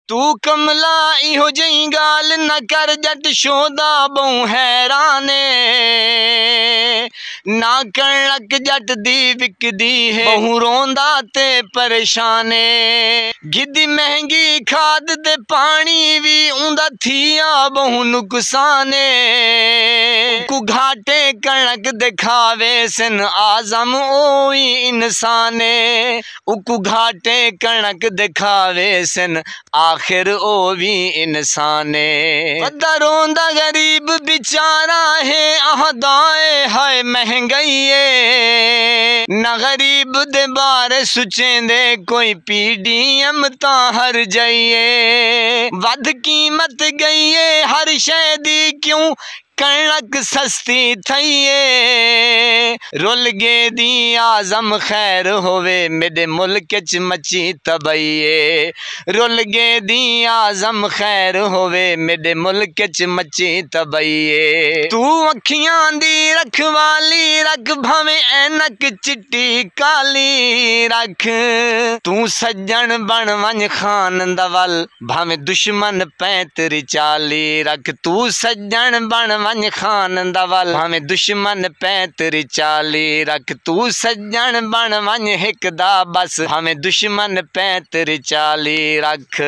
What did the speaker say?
तू कमला इहो जई गाल न कर जट शोदा बहु हैराने ना कणक जट दी विकदी है बहु रोंदा ते परेशाने गिद्दी महंगी खाद ते पानी भी उंदा थिया बहु नुकसाने कु घाटे कणक दिखावे सन आजम ओई इंसाने उकु घाटे कणक दिखावे सन आखिर ओ भी इंसाने वदा रोंदा गरीब बेचारा है आहदाए है महंगाई न गरीब दे बारे सुचेंदे कोई पीडीएम ता हर जाइए वध कीमत गई है हर शै दी क्यों कणक सस्ती थईए रुल गे दी आजम खैर होवे मेरे मुल्क च मची तबईए रुल गे दी आजम खैर होवे मेरे मुल्क च मची तबईए तू अखियां दी रखवाली रख भावे ऐनक चिट्टी काली रख तू सज्जन बन वन खान दवल भावे दुश्मन 35 40 रख तू सज्जन बन वन खान दवल भावे दुश्मन 35 40 रख तू सज्जन बन वन हिक दा बस भावे दुश्मन 35 40 रख।